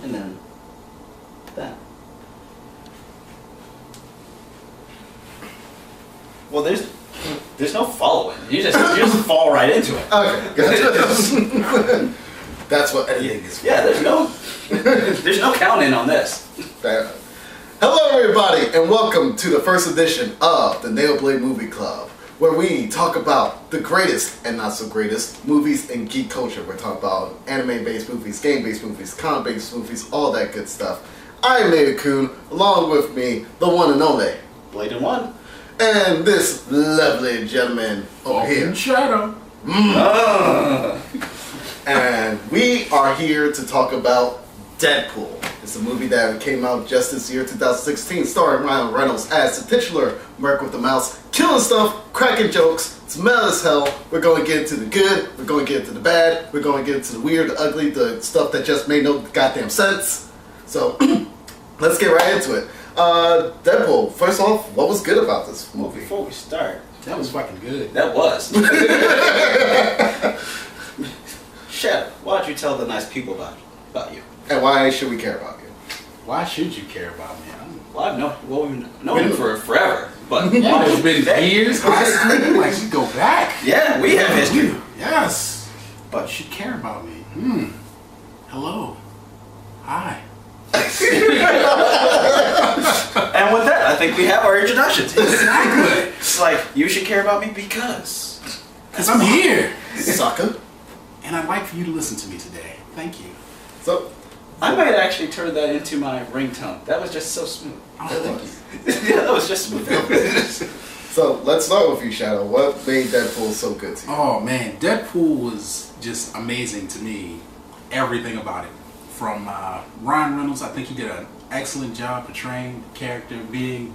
and then that. Well, there's no following. You just fall right into it. Okay, gotcha. That's what editing is for. Yeah, there's no counting on this. Hello, everybody, and welcome to the first edition of the NadoBlade Movie Club, where we talk about the greatest and not so greatest movies in geek culture. We're talking about anime-based movies, game-based movies, comic-based movies, all that good stuff. I'm NadoKun, along with me, the one and only Blade and One. and this lovely gentleman over here. Shadow. And we are here to talk about Deadpool. It's a movie that came out just this year, 2016, starring Ryan Reynolds as the titular Merc with the Mouse, killing stuff, cracking jokes. It's meta as hell. We're going to get into the good, we're going to get into the bad, we're going to get into the weird, the ugly, the stuff that just made no goddamn sense. So, let's get right into it. Deadpool, first off, what was good about this movie? Before we start, That was fucking good. that was. Shep, why don't you tell the nice people about you? And why should we care about you? Why should you care about me? Well, we've known him for forever, but Yeah, it's been years, high school, like we go back. yeah, we have history. Yes. But You should care about me. Hello. Hi. and with that, I think we have our introductions. Exactly. It's like you should care about me because Because I'm here. Sucker. And I'd like for you to listen to me today. Thank you. So, I might actually turn that into my ringtone. That was just so smooth. Oh, Thank thank you. Yeah, that was just smooth. so let's start with you, Shadow. What made Deadpool so good to you? Oh man, Deadpool was just amazing to me. Everything about it. From Ryan Reynolds, I think he did an excellent job portraying the character, being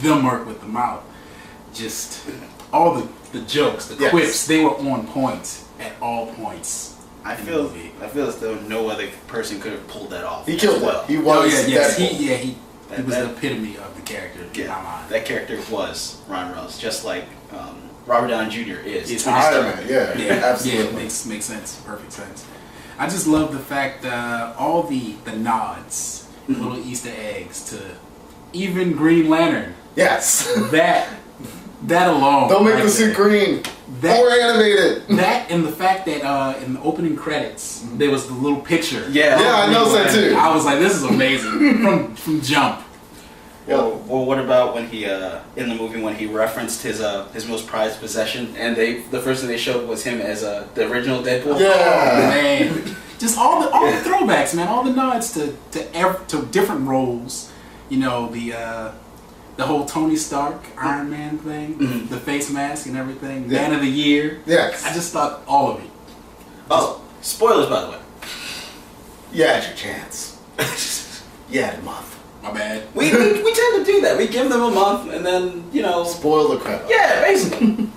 the Merc with the mouth. Just all the jokes, the Yes. quips, they were on point at all points. I in the feel movie. as though no other person could have pulled that off. He killed as well. it. He Oh was yeah, yes, Deadpool. he was That- the epitome of the character in my mind. That character was Ryan Reynolds, just like Robert Downey Jr. is. It's Tony Iron Stark. Man, yeah, Yeah, absolutely. yeah, it makes sense, perfect sense. I just love the fact all the nods, little Easter eggs to even Green Lantern. Yes. That alone. Don't make right the suit there. green. That- More animated. That and the fact that in the opening credits there was the little picture. Yeah. Yeah, I noticed that too. I was like, this is amazing from jump. Well, what about when he in the movie when he referenced his most prized possession and the first thing they showed was him as the original Deadpool. Yeah. Oh, man, just all the throwbacks, man, all the nods to different roles. You know, the whole Tony Stark Iron Man thing, the face mask and everything, Yeah. Man of the Year. Yes. I just thought all of it. Oh, spoilers by the way. You had your chance. You had a month. My bad. We tend to do that. We give them a month and then Spoil the crap out. yeah, basically.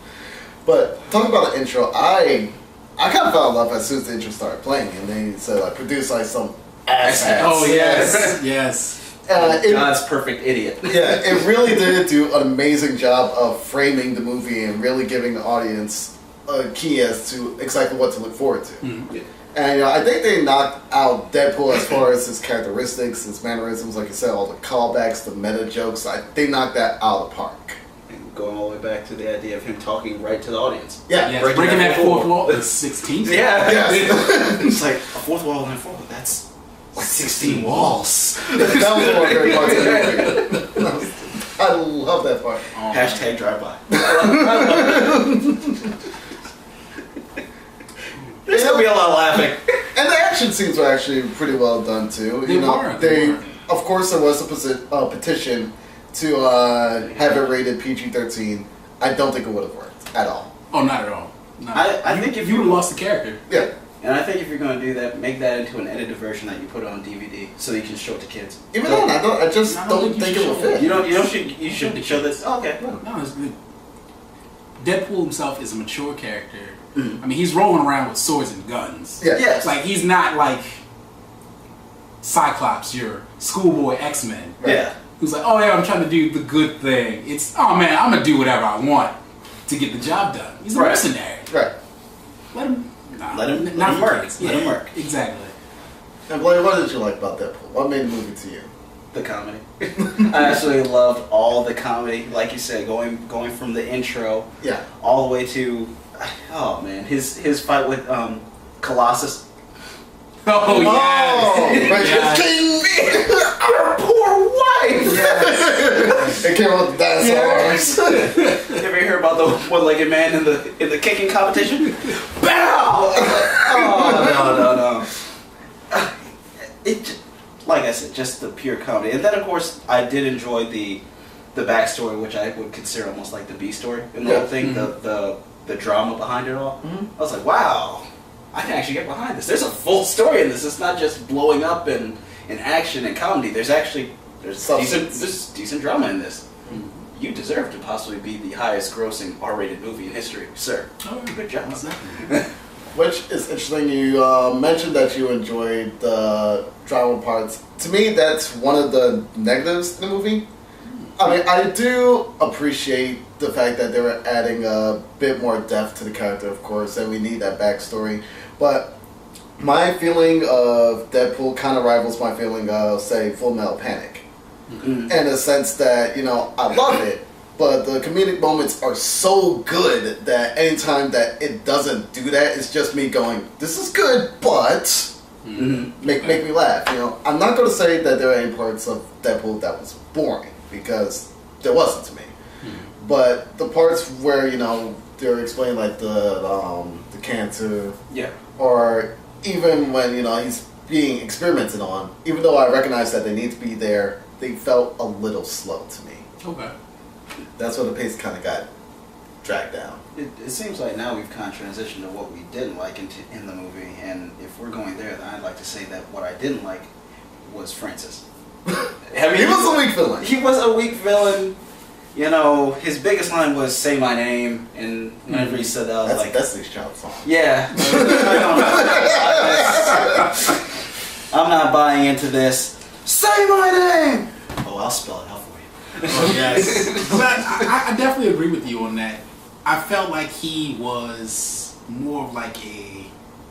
But talk about the intro. I kind of fell in love as soon as the intro started playing, and they said like produce like some ass. Oh yes, yes. God's perfect idiot. Yeah, it really did do an amazing job of framing the movie and really giving the audience a key as to exactly what to look forward to. Yeah. And I think they knocked out Deadpool as far as his characteristics, his mannerisms, like you said, all the callbacks, the meta jokes. They knocked that out of the park. And going all the way back to the idea of him talking right to the audience. Yeah, Yes, breaking breaking that that fourth fourth wall, the 16th. Yeah. Yes. It's like a fourth wall and a fourth. That's like 16 walls. That was one of my favorite parts of the movie. I love that part. Oh, Hashtag drive by. There's gonna be a lot of laughing. And the action scenes were actually pretty well done too. They were. Of course, there was a petition to have it rated PG-13. I don't think it would have worked at all. Oh, not at all. No. I think if you you would have lost the character. Yeah, And I think if you're going to do that, make that into an edited version that you put on DVD so you can show it to kids. even then, I just I don't don't think think you it would should. fit. You should show this. Oh, okay. No, it's good. Deadpool himself is a mature character. I mean, he's rolling around with swords and guns. Yeah. Yes. Like, he's not like Cyclops, your schoolboy X-Men. Right. Yeah. Who's like, oh yeah, I'm trying to do the good thing. It's, oh man, I'm gonna do whatever I want to get the job done. He's a Right. mercenary. Right. Let him. Nah, Let him not for work. kids. Let him work. Exactly. And Blaine, what did you like about Deadpool? What made the movie to you? The comedy. I actually loved all the comedy. Like you said, going from the intro Yeah. all the way to, oh man, his fight with Colossus. Oh, yes. Right. Yes. Our poor wife. Yes. It came with the dinosaurs. You ever hear about the one-legged man in the kicking competition? Bow! Oh no. Like I said, just the pure comedy, and then of course I did enjoy the backstory, which I would consider almost like the B story in the whole thing, the drama behind it all. I was like, wow, I can actually get behind this. There's a full story in this. It's not just blowing up in action and comedy. There's decent drama in this. You deserve to possibly be the highest grossing R-rated movie in history, sir. Oh, good job. Which is interesting. You mentioned that you enjoyed the drama parts. To me, that's one of the negatives in the movie. I mean, I do appreciate the fact that they were adding a bit more depth to the character, of course, and we need that backstory. But my feeling of Deadpool kind of rivals my feeling of, say, Full Metal Panic. In the sense that, you know, I love it, but the comedic moments are so good that anytime that it doesn't do that, it's just me going, this is good, but make me laugh. You know, I'm not going to say that there are any parts of Deadpool that was boring, because there wasn't to me. But the parts where, you know, they're explaining like the cancer, or even when, you know, he's being experimented on, even though I recognize that they need to be there, they felt a little slow to me. Okay. That's where the pace kind of got dragged down. It seems like now we've kind of transitioned to what we didn't like in the movie, and if we're going there, then I'd like to say that what I didn't like was Francis. He was a weak villain. He was a weak villain. You know, his biggest line was "Say my name," and whenever he said that, I was like, "That's Destiny's Child song." Yeah. I'm not buying into this. Say my name. Oh, I'll spell it out for you. Oh, yes. But I definitely agree with you on that. I felt like he was more of like a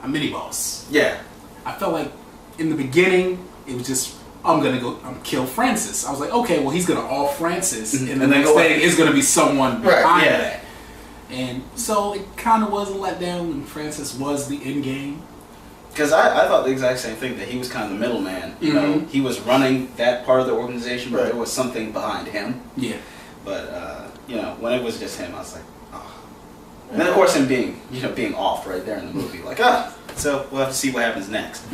mini boss. Yeah. I felt like in the beginning it was just, I'm gonna go kill Francis. I was like, okay, well he's gonna off Francis, and the next thing is gonna be someone behind that. And so it kind of was a letdown when Francis was the end game. Because I thought the exact same thing, that he was kind of the middleman. You know, he was running that part of the organization, but there was something behind him. Yeah. But you know, when it was just him, I was like, oh. And then of course him being off right there in the movie, like, so we'll have to see what happens next.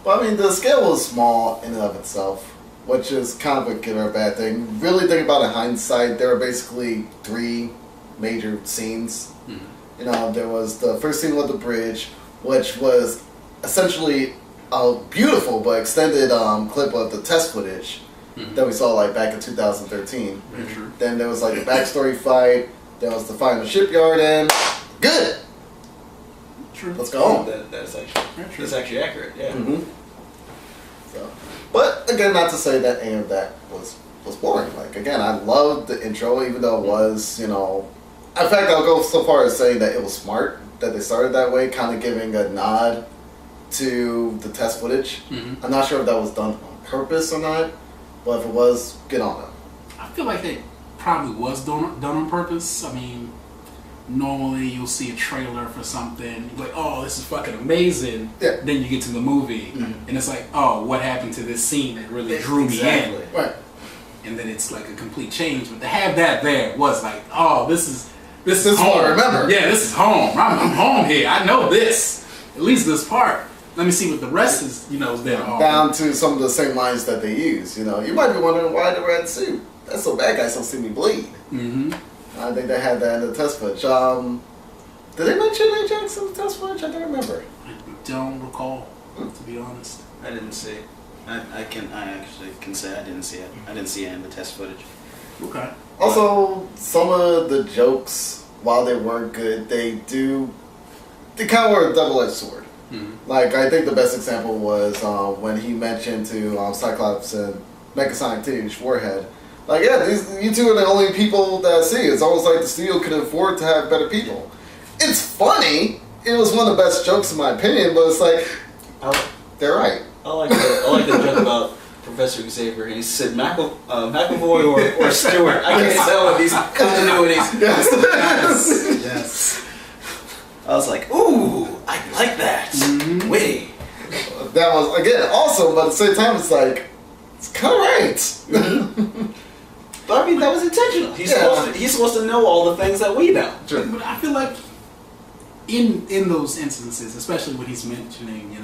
Well, I mean, the scale was small in and of itself, which is kind of a good or a bad thing. Really think about it in hindsight, there were basically 3 major scenes. You know, there was the first scene with the bridge, which was essentially a beautiful but extended clip of the test footage that we saw like back in 2013. Then there was like the backstory fight. There was the fight in the shipyard, and good. True. Let's go home. That's actually accurate. Yeah. So, but again, not to say that any of that was boring. Like again, I loved the intro, even though it was, you know. In fact, I'll go so far as saying that it was smart that they started that way, kind of giving a nod to the test footage. I'm not sure if that was done on purpose or not, but if it was, good on them. I feel like that probably was done on purpose. I mean, normally you'll see a trailer for something, you're like, oh, this is fucking amazing. Then you get to the movie, and it's like, oh, what happened to this scene that really drew me in? Right. And then it's like a complete change. But to have that there was like, oh, this is home. What I remember. Yeah, this is home. I'm home here. I know this. At least this part. Let me see what the rest is, you know, is there. Down to some of the same lines that they use. You know, you might be wondering why the red suit. That's so bad guys don't see me bleed. I think they had that in the test footage. Did they mention Ajax in the test footage? I don't remember. I don't recall, to be honest. I didn't see it. I actually can say I didn't see it. I didn't see it in the test footage. Okay. Also, some of the jokes, while they were good, they kind of were a double-edged sword. Like, I think the best example was when he mentioned to Cyclops and Megasonic Teenage Warhead, like, yeah, you two are the only people that I see. It's almost like the studio could afford to have better people. It's funny. It was one of the best jokes in my opinion, but it's like, They're right. I like the joke about Professor Xavier. He said McAvoy or Stewart. I can't tell with these continuities. Yes. I was like, ooh, I like that. Mm-hmm. Witty. That was, again, awesome, but at the same time, it's like, it's kind of right. Mm-hmm. But I mean, that was intentional. He's supposed to know all the things that we know. Sure. But I feel like in those instances, especially when he's mentioning,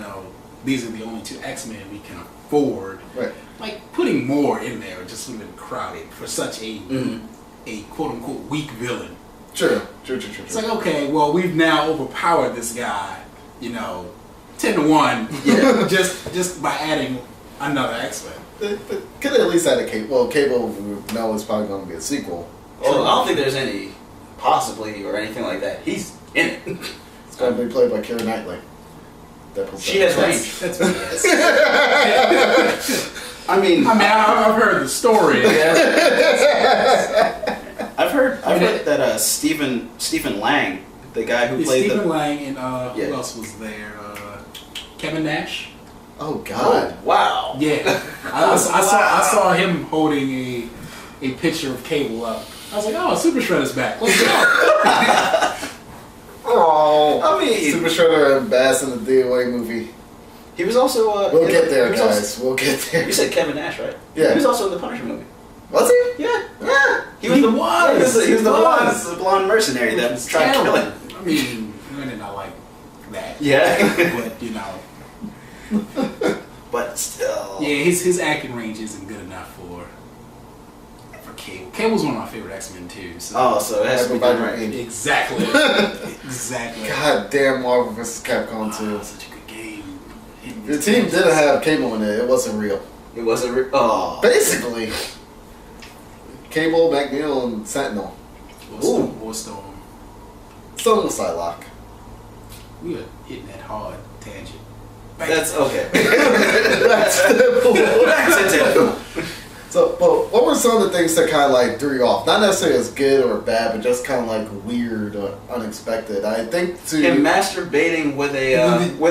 these are the only 2 X-Men we can afford. Right. Like putting more in there just would have been crowded for such a quote unquote weak villain. True. It's like, okay, well, we've now overpowered this guy, 10-1, just by adding another X-Men. They could at least add a Cable. Well, Cable, we know is probably going to be a sequel. Oh, I don't think there's any possibly or anything like that. He's in it. It's going to be played by Keira Knightley. She has range. That's BS. I mean, I've heard the story. I've heard that Stephen Lang, the guy who played Stephen Lang and who else was there? Kevin Nash. Oh God! Oh, wow. Yeah, I saw him holding a picture of Cable up. I was like, oh, Super Shredder's back. Let's go. Oh, I mean, Super Shredder and Bass in the DOA movie. He was also. We'll get there, guys. We'll get there. You said Kevin Nash, right? Yeah. He was also in the Punisher movie. Was he? Yeah. He was the blonde mercenary that tried to kill him. I mean, I did not like that. Yeah. But But still. Yeah, his acting range isn't good enough for Cable. Cable's one of my favorite X-Men too. So. So it has to be done right. Exactly. Exactly. God damn, Marvel vs. Capcom 2. Such a good game. The team didn't have Cable in it. It wasn't real. It wasn't real. Oh. Basically. Cable, McNeil, and Sentinel. Warstorm. Some was Psylocke. We are hitting that hard tangent. That's okay. That's Deadpool. So, but what were some of the things that kind of like threw you off? Not necessarily as good or bad, but just kind of like weird or unexpected. I think to him masturbating with a unicorn.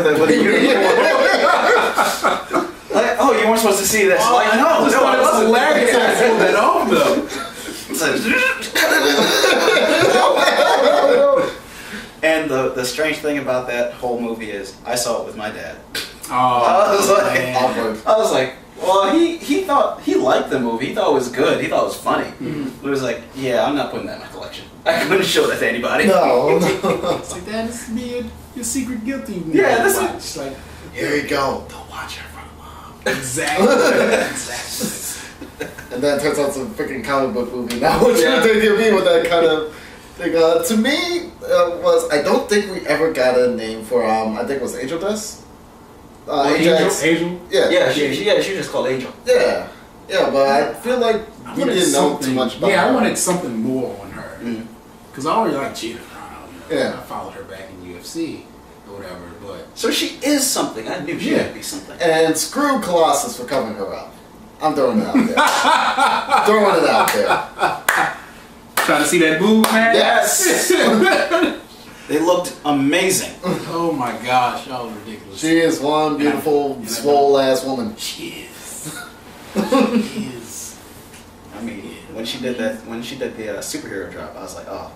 Like, oh, you weren't supposed to see this. Oh, like, no, it was hilarious. I pulled that off though. And the strange thing about that whole movie is I saw it with my dad. Oh, I was like, well, he thought he liked the movie. He thought it was good. He thght it was funny. Mm-hmm. But it was like, yeah, I'm not putting that in my collection. I couldn't show that to anybody. No. It's like that is me your secret guilty. Yeah, this is like Here we go. don't watch her in front of mom. Exactly. And then it turns out it's a freaking comic book movie. Now what Yeah. you think me with that kind of thing? To me, was I don't think we ever got a name for I think it was Angel Dust. Angel. Yeah. She just called Angel. Yeah, but I feel like we didn't know too much about her. Yeah, I wanted something more on her. Because I already like Gina. Yeah. I followed her back in UFC or whatever, but... So she is something. I knew she would be something. And screw Colossus for covering her up. I'm throwing it out there. Throwing it out there. Trying to see that boob, man? Yes! They looked amazing. Oh my gosh, y'all are ridiculous. She is one beautiful, swole ass woman. She is. She is. I mean, when she did the superhero drop, I was like, oh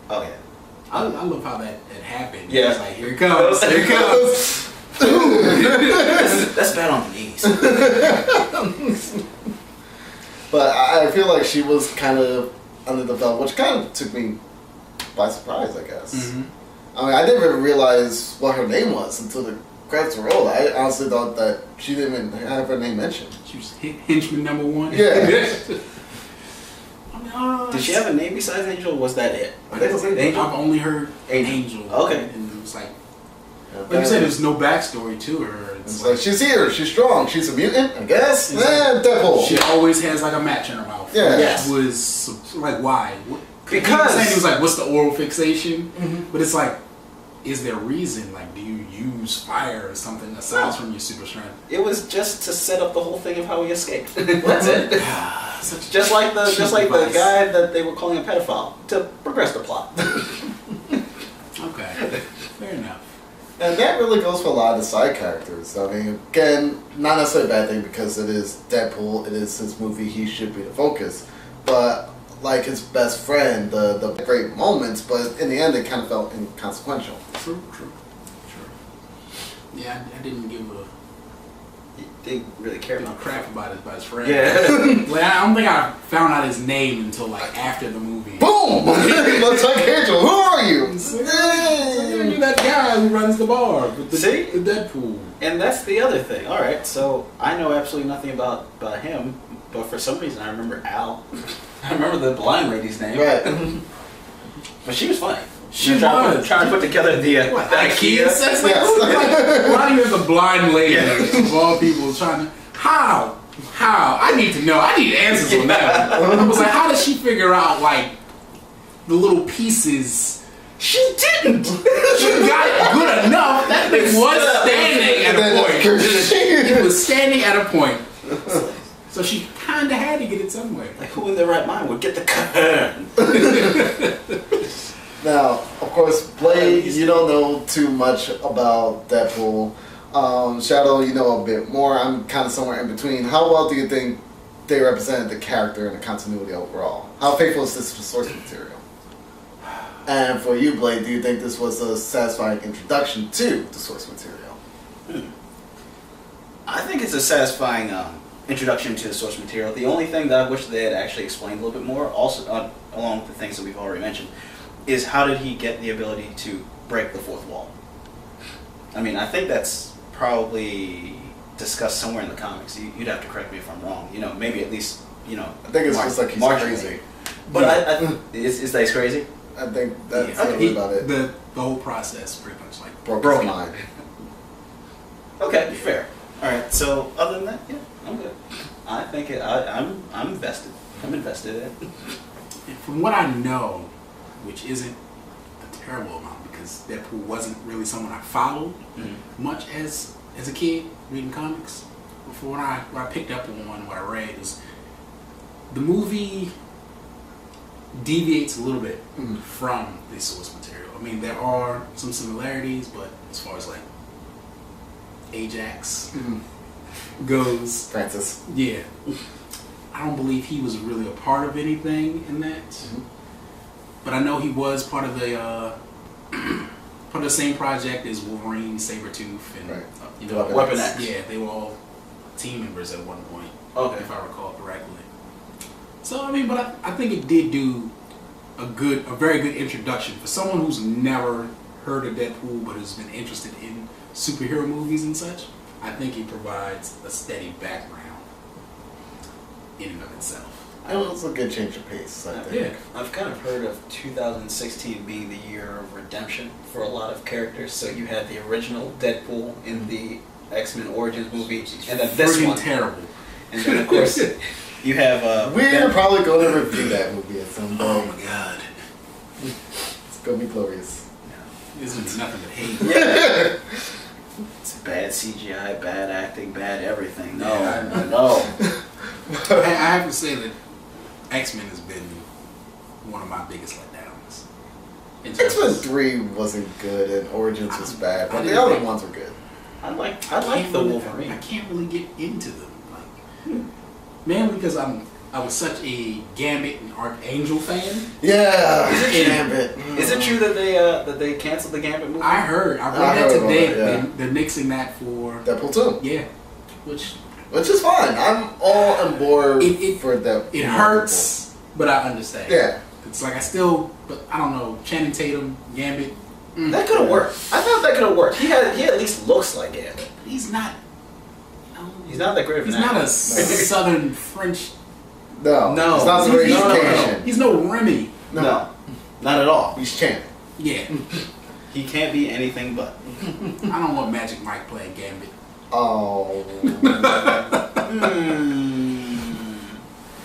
yeah. I love how that happened. Yeah. It's like, here it comes. Here it comes. That's bad on the knees. But I feel like she was kind of underdeveloped, which kind of took me by surprise, I guess. Mm-hmm. I mean, I didn't even realize what her name was until the credits were rolled. I honestly thought that she didn't even have her name mentioned. She was henchman number one. Yeah. Did she have a name besides Angel? Or was that it? I think it was Angel. I've only heard Angel. Okay. And it was like you said, there's no backstory to her. It's like, she's here, she's strong, she's a mutant, I guess. Deadpool. She always has like a match in her mouth. Yeah. Which was like, why? Because he was like, what's the oral fixation? Mm-hmm. But it's like, is there a reason? Like, do you use fire or something aside from your super strength? it was just to set up the whole thing of how he escaped. That's it. Just like the guy that they were calling a pedophile to progress the plot. Okay, fair enough. And that really goes for a lot of the side characters. I mean, again, not necessarily a bad thing because it is Deadpool, it is his movie, he should be the focus. But like his best friend, the great moments, but in the end it kind of felt inconsequential. True. Yeah, I didn't give a Didn't really care about crap about his friend. Yeah. Like, I don't think I found out his name until like after the movie. Boom! Looks like Angel. Who are you? You're that guy who runs the bar with the Deadpool. And that's the other thing. All right, so I know absolutely nothing about him, but for some reason I remember Al. I remember the blind lady's name. Right. But she was funny. She was trying to put together the IKEA sets. Yes. Why do you have the blind lady of all people trying to? How? I need to know. I need answers on that. I was like, how did she figure out like the little pieces? She didn't. She got it good enough. That thing was standing at a point. It was standing at a point. So she kind of had to get it somewhere. Like, who in their right mind would get the curtain? Now, of course, Blade, you don't know too much about Deadpool. Shadow, you know a bit more. I'm kind of somewhere in between. How well do you think they represented the character and the continuity overall? How faithful is this to source material? And for you, Blade, do you think this was a satisfying introduction to the source material? I think it's a satisfying introduction to the source material. The only thing that I wish they had actually explained a little bit more, also along with the things that we've already mentioned, is how did he get the ability to break the fourth wall? I mean, I think that's probably discussed somewhere in the comics. You'd have to correct me if I'm wrong. You know, maybe at least, you know. I think it's just like he's crazy. But I is that he's crazy? I think that's really about it. The whole process pretty much like broke his mind. Okay, fair. All right. So other than that, yeah, I'm good. I think I'm invested. I'm invested in it. From what I know, which isn't a terrible amount because Deadpool wasn't really someone I followed much as a kid reading comics. Before when I picked up on one, what I read was the movie deviates a little bit from the source material. I mean, there are some similarities, but as far as like Ajax goes, Francis. Yeah, I don't believe he was really a part of anything in that. But I know he was part of the part of the same project as Wolverine, Sabretooth, and you know, Weapon X. Yeah, they were all team members at one point. Okay, if I recall correctly. So I mean, but I think it did do a very good introduction for someone who's never heard of Deadpool but has been interested in superhero movies and such. I think it provides a steady background in and of itself. It was a good change of pace, I think. Yeah. I've kind of heard of 2016 being the year of redemption for a lot of characters. So you had the original Deadpool in the X-Men Origins movie, and then this one. Terrible. And then of course you have. We're probably going to review that movie at some point. Oh my god. It's going to be glorious. This is nothing but hate. Yeah. It's bad CGI, bad acting, bad everything. No, Yeah. no. I have to say that X-Men has been one of my biggest letdowns. X-Men 3 wasn't good and Origins was bad, but the other ones were good. I like the Wolverine. I can't really get into them, like mainly because I was such a Gambit and Archangel fan. Yeah, Gambit. Is it true that they canceled the Gambit movie? I read that today. They're nixing that for Deadpool 2. Yeah, which is fine. I'm all on board for that. It hurts, but I understand. Yeah, it's like but I don't know. Channing Tatum, Gambit. That could have worked. I thought that could have worked. He at least looks like Gambit. He's not. He's not that great of an actor. actor. He's not a Southern French. No, he's not the great Cajun. He's no Remy. No, not at all. He's Channing. Yeah. He can't be anything but. I don't want Magic Mike playing Gambit. Oh.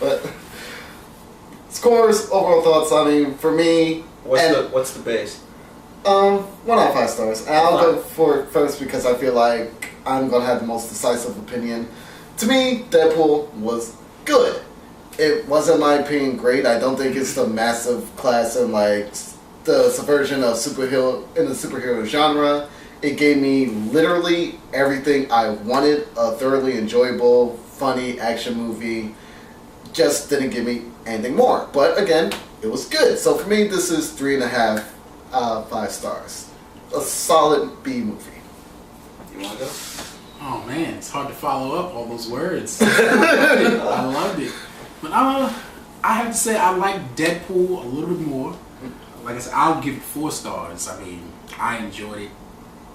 But scores, overall thoughts. I mean, for me, what's the base? 1 out of 5 stars. And I'll go for it first because I feel like I'm gonna have the most decisive opinion. To me, Deadpool was good. It wasn't, in my opinion, great. I don't think it's the massive class and like the subversion of superhero in the superhero genre. It gave me literally everything I wanted. A thoroughly enjoyable, funny action movie. Just didn't give me anything more. But again, it was good. So for me, this is 3.5 out of 5 stars. A solid B movie. You want to go? Oh man, it's hard to follow up all those words. I loved it. But I have to say I like Deadpool a little bit more. Like I said, I'll give it 4 stars. I mean, I enjoyed it.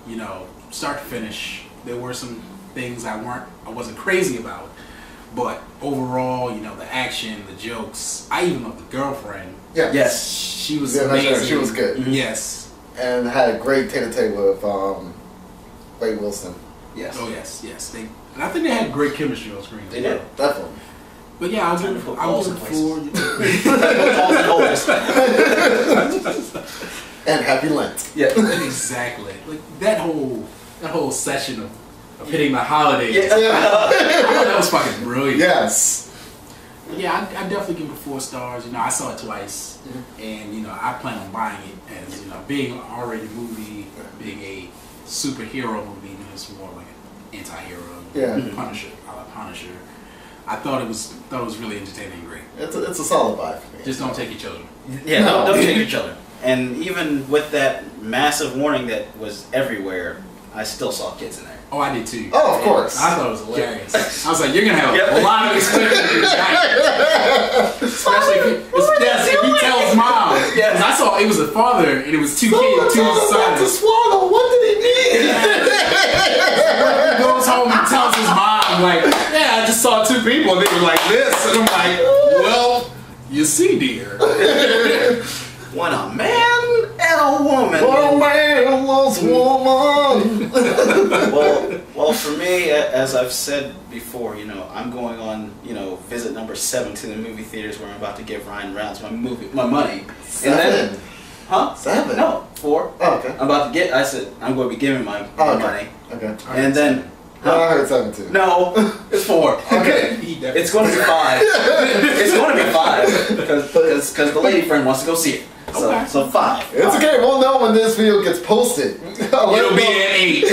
You know, start to finish. There were some things I wasn't crazy about. But overall, you know, the action, the jokes. I even loved the girlfriend. Yeah. Yes. She was Yeah, amazing. she was good. Mm-hmm. Yes. And had a great tete-a-tete with Wade Wilson. Yes. Oh yes, yes. And I think they had great chemistry on screen. They did. Definitely. But yeah, I'll give it 4. And Happy Lent. Yeah. Exactly. Like that whole session of hitting the holidays. Yeah. That was fucking brilliant. Yes. Yeah, I definitely give it 4 stars. You know, I saw it twice, and you know, I plan on buying it as, you know, being an R-rated movie, being a superhero movie. You know, it's more like an anti-hero. Yeah. Punisher. I thought it was really entertaining and great. It's a solid buy for me. Just don't take your children. Yeah, don't take your children. And even with that massive warning that was everywhere, I still saw kids in there. Oh, I did too. Oh, of course. I thought it was hilarious. I was like, you're gonna have a lot of explaining to do tonight. Especially if he tells mom. Yes. I saw it was a father and it was 2 kids, 2 sons. To swallow. What did he mean? He goes home and tells his mom, like, yeah, I just saw 2 people and they were like this. And I'm like, well, you see, dear. When a man and a woman. One man loves woman. Well, for me, as I've said before, you know, I'm going on, you know, visit number 7 to the movie theaters where I'm about to give Ryan Reynolds my money. 7. And then, huh? 7. No, 4. Oh, okay. I'm about to get. I said I'm going to be giving my money. Okay. And then. I heard 7 too. No, it's 4. Okay. It's going to be 5. It's going to be 5 because the lady friend wants to go see it. So 5. It's okay. We'll know when this video gets posted. It'll be at 8.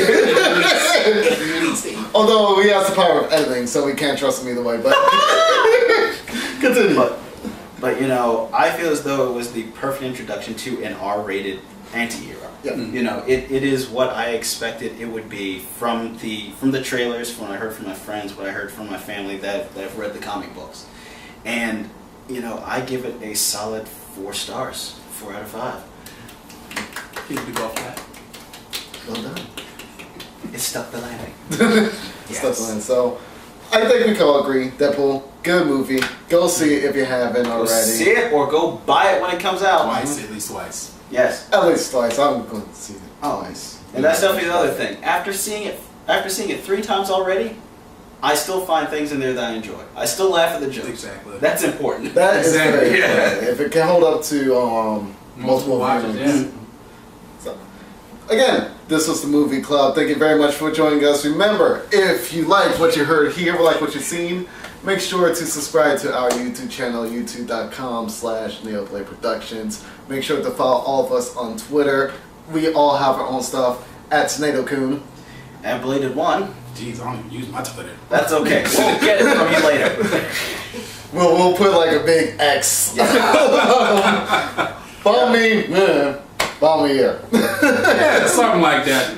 Although we have the power of editing, so we can't trust him either way. But continue. But you know, I feel as though it was the perfect introduction to an R-rated anti-hero. Yeah. You know, it is what I expected it would be from the trailers, from what I heard from my friends, what I heard from my family that have read the comic books. And, you know, I give it a solid 4 stars. 4 out of 5. Here's the golf clap. Well done. It stuck the landing. Stuff like that. So, I think we can all agree. Deadpool, good movie. Go see it if you haven't already. Go see it or go buy it when it comes out. Twice, at least twice. Yes. At least twice. I'm going to see it twice. And that's definitely the other thing. After seeing it 3 times already, I still find things in there that I enjoy. I still laugh at the jokes. Exactly. That's important. That is Exactly. very Yeah. important. If it can hold up to multiple watches, viewings. yeah. So, again, this was the Movie Club. Thank you very much for joining us. Remember, if you liked what you heard here, or like what you've seen, make sure to subscribe to our YouTube channel, youtube.com/NadoBlade Productions. Make sure to follow all of us on Twitter. We all have our own stuff at NadoKun. And Bladed 1. Jeez, I don't even use my Twitter. That's okay. We'll get it from you later. We'll put like a big X. Follow me, yeah. Follow me here. Yeah, something like that.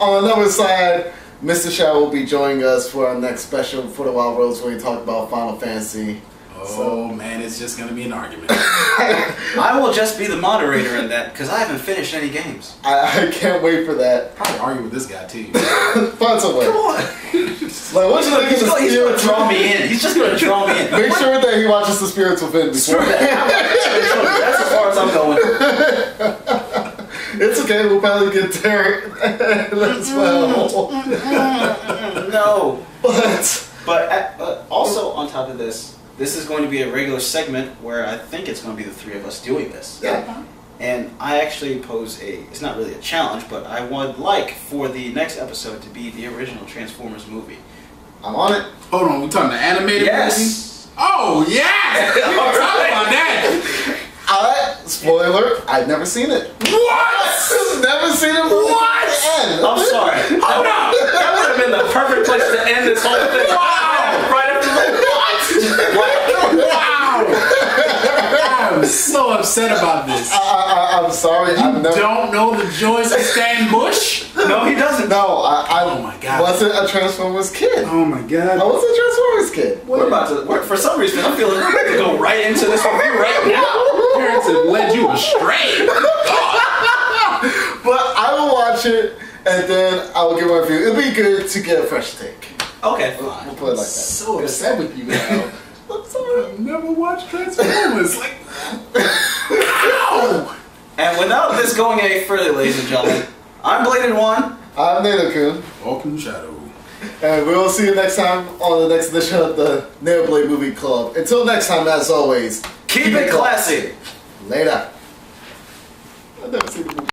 On another side, Mr. Shaw will be joining us for our next special for the Wild Rose where we talk about Final Fantasy. Oh man, it's just gonna be an argument. I will just be the moderator in that because I haven't finished any games. I can't wait for that. Probably argue with this guy too. Find some way. Come on. Like, what's the He's going to draw me in. He's just going to draw me in. Make sure that he watches The Spirits Within before. That's as far as I'm going. It's okay, we'll probably get there as well. No. But Also on top of this is going to be a regular segment where I think it's going to be the 3 of us doing this. yeah. And I actually pose it's not really a challenge, but I would like for the next episode to be the original Transformers movie. I'm on it. Hold on, we talking the animated movie? Yes. Oh yeah! We were talking about that. Spoiler, I've never seen it. What? Never seen it. What? I'm sorry. Hold up. That would have been the perfect place to end this whole thing. Wow. Right after the Wow. I'm so upset about this. I'm sorry. I've never. Don't know the joys of Stan Bush? No, he doesn't. No, I Oh my God. wasn't a Transformers kid. Oh my God. I wasn't a Transformers kid. We're about to. For some reason, I'm feeling we're about to go right into this review right now. Parents have led you astray. But I will watch it and then I will give my review. It'll be good to get a fresh take. Okay, We'll fine. put it like that. So upset with you now. I'm sorry. I've never watched Transformers. Like, ow! And without this going any further, ladies and gentlemen, I'm Bladed One. I'm NadoKun. Welcome, Shadow. And we will see you next time on the next edition of the NadoBlade Movie Club. Until next time, as always, Keep it classy. Later. I've never seen the movie.